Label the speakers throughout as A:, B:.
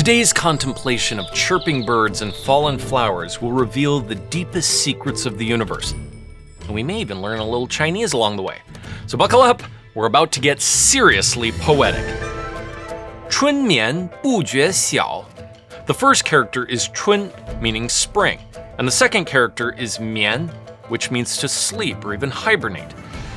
A: Today's contemplation of chirping birds and fallen flowers will reveal the deepest secrets of the universe. And we may even learn a little Chinese along the way. So buckle up, we're about to get seriously poetic. 春眠不觉曉. The first character is 春, meaning spring, and the second character is mián, which means to sleep or even hibernate.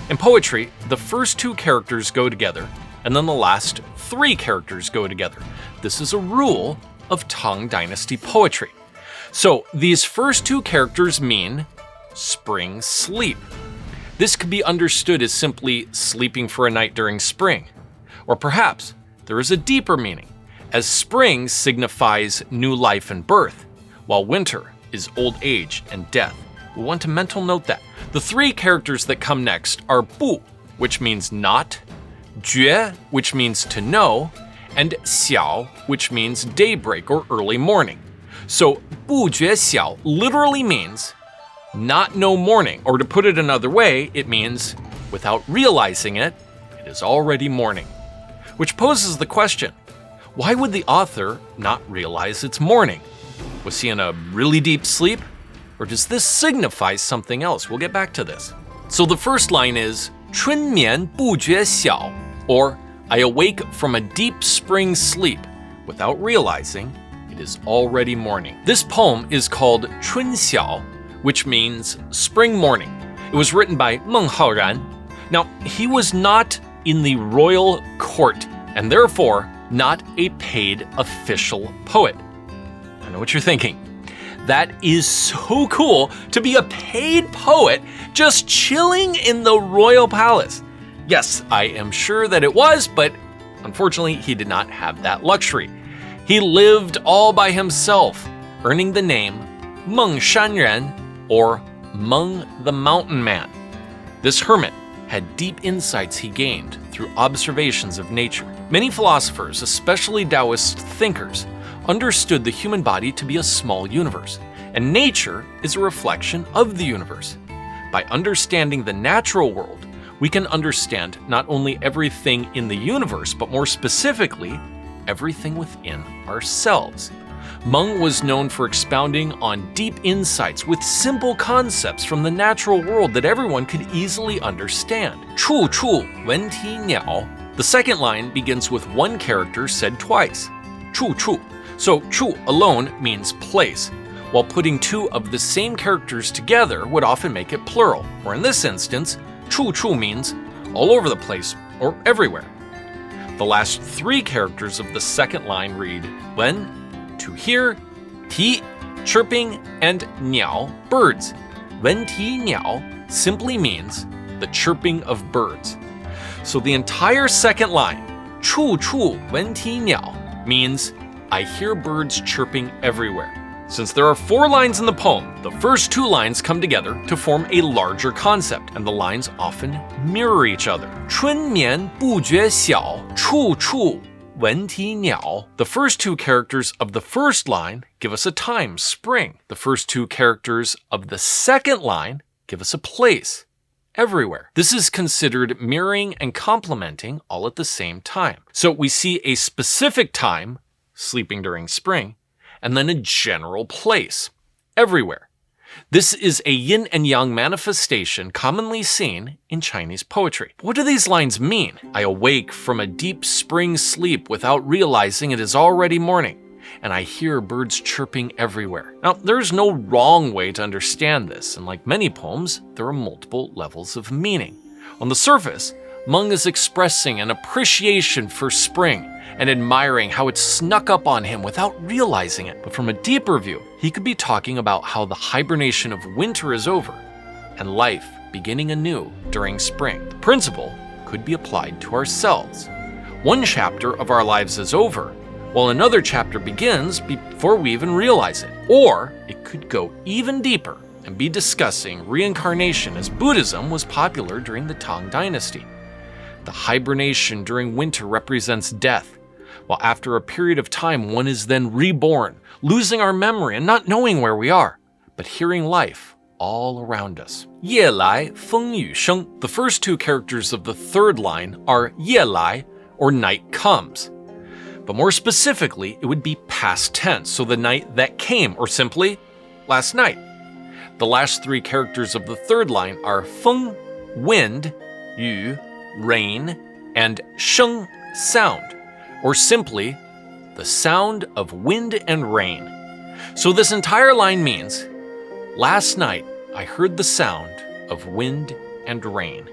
A: In poetry, the first two characters go together, and then the last three characters go together. This is a rule of Tang Dynasty poetry. So these first two characters mean spring sleep. This could be understood as simply sleeping for a night during spring. Or perhaps there is a deeper meaning, as spring signifies new life and birth, while winter is old age and death. We want to mental note that. The three characters that come next are 不, which means not, 觉, which means to know, and 晓, which means daybreak or early morning. So 不觉曉literally means not know morning, or to put it another way, it means without realizing it, it is already morning. Which poses the question, why would the author not realize it's morning? Was he in a really deep sleep? Or does this signify something else? We'll get back to this. So the first line is 春眠不觉曉, or I awake from a deep spring sleep without realizing it is already morning. This poem is called 春晓, which means spring morning. It was written by Meng Haoran. Now, he was not in the royal court and therefore not a paid official poet. I know what you're thinking. That is so cool to be a paid poet just chilling in the royal palace. Yes, I am sure that it was, but unfortunately, he did not have that luxury. He lived all by himself, earning the name Meng Shanren, or Meng the Mountain Man. This hermit had deep insights he gained through observations of nature. Many philosophers, especially Taoist thinkers, understood the human body to be a small universe, and nature is a reflection of the universe. By understanding the natural world, we can understand not only everything in the universe, but more specifically, everything within ourselves. Meng was known for expounding on deep insights with simple concepts from the natural world that everyone could easily understand. 处处闻啼鸟. The second line begins with one character said twice. 处处. So 处 alone means place, while putting two of the same characters together would often make it plural, or in this instance, 处处 means all over the place or everywhere. The last three characters of the second line read 闻, to hear, 啼, chirping, and niǎo, birds. 闻啼鸟 simply means the chirping of birds. So the entire second line, 处处闻啼鸟, means I hear birds chirping everywhere. Since there are four lines in the poem, the first two lines come together to form a larger concept, and the lines often mirror each other. 春眠不觉曉, 处处闻啼鳥. The first two characters of the first line give us a time, spring. The first two characters of the second line give us a place, everywhere. This is considered mirroring and complementing all at the same time. So we see a specific time, sleeping during spring, and then a general place, everywhere. This is a yin and yang manifestation commonly seen in Chinese poetry. What do these lines mean? I awake from a deep spring sleep without realizing it is already morning, and I hear birds chirping everywhere. Now, there's no wrong way to understand this, and like many poems, there are multiple levels of meaning. On the surface, Meng is expressing an appreciation for spring and admiring how it snuck up on him without realizing it. But from a deeper view, he could be talking about how the hibernation of winter is over and life beginning anew during spring. The principle could be applied to ourselves. One chapter of our lives is over, while another chapter begins before we even realize it. Or it could go even deeper and be discussing reincarnation, as Buddhism was popular during the Tang Dynasty. The hibernation during winter represents death, while after a period of time one is then reborn, losing our memory and not knowing where we are, but hearing life all around us. 夜来风雨声. The first two characters of the third line are 夜来, or night comes. But more specifically, it would be past tense, so the night that came, or simply, last night. The last three characters of the third line are fēng, wind, yu, rain, and shēng, sound, or simply, the sound of wind and rain. So this entire line means, last night I heard the sound of wind and rain.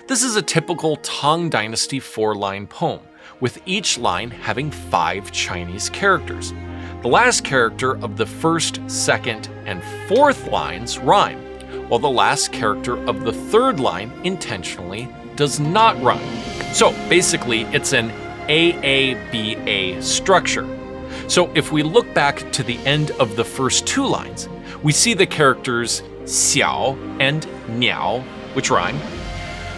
A: This is a typical Tang Dynasty 4-line poem, with each line having 5 Chinese characters. The last character of the first, second, and fourth lines rhyme, while the last character of the third line intentionally does not rhyme. So basically, it's an AABA structure. So if we look back to the end of the first 2 lines, we see the characters xiǎo and niǎo, which rhyme.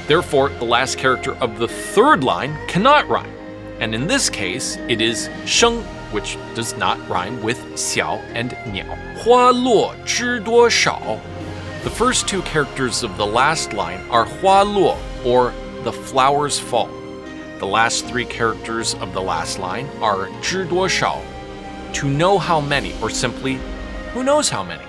A: Therefore, the last character of the third line cannot rhyme. And in this case, it is shēng, which does not rhyme with xiǎo and niǎo. 花落知多少. The first 2 characters of the last line are 花落, or the flowers fall. The last 3 characters of the last line are 知多少, to know how many, or simply, who knows how many.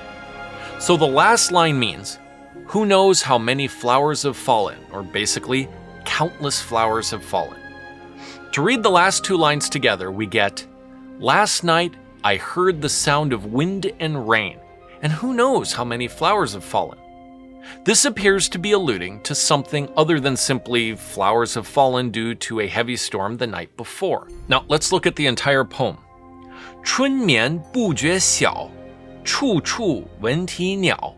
A: So the last line means, who knows how many flowers have fallen, or basically, countless flowers have fallen. To read the last 2 lines together, we get, last night I heard the sound of wind and rain, and who knows how many flowers have fallen. This appears to be alluding to something other than simply flowers have fallen due to a heavy storm the night before. Now let's look at the entire poem. 春眠不觉晓，处处闻啼鸟，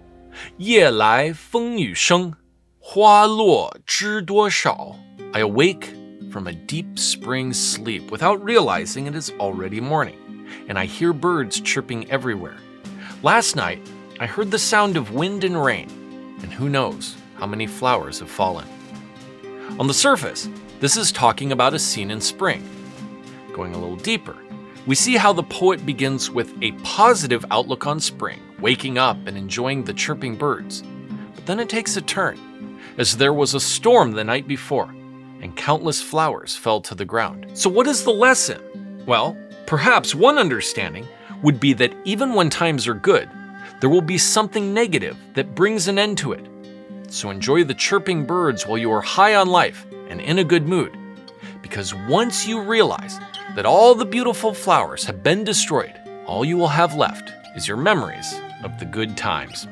A: 夜来风雨声，花落知多少。I awake from a deep spring sleep without realizing it is already morning, and I hear birds chirping everywhere. Last night, I heard the sound of wind and rain, and who knows how many flowers have fallen. On the surface, this is talking about a scene in spring. Going a little deeper, we see how the poet begins with a positive outlook on spring, waking up and enjoying the chirping birds. But then it takes a turn, as there was a storm the night before, and countless flowers fell to the ground. So what is the lesson? Well, perhaps one understanding would be that even when times are good, there will be something negative that brings an end to it. So enjoy the chirping birds while you are high on life and in a good mood, because once you realize that all the beautiful flowers have been destroyed, all you will have left is your memories of the good times.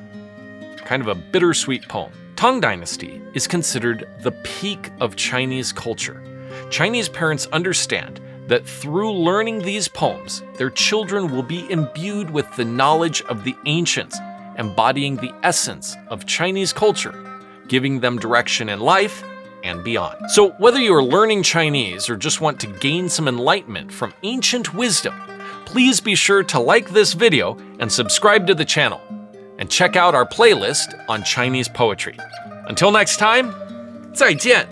A: Kind of a bittersweet poem. Tang Dynasty is considered the peak of Chinese culture. Chinese parents understand that through learning these poems, their children will be imbued with the knowledge of the ancients, embodying the essence of Chinese culture, giving them direction in life and beyond. So whether you are learning Chinese or just want to gain some enlightenment from ancient wisdom, please be sure to like this video and subscribe to the channel, and check out our playlist on Chinese poetry. Until next time, 再见!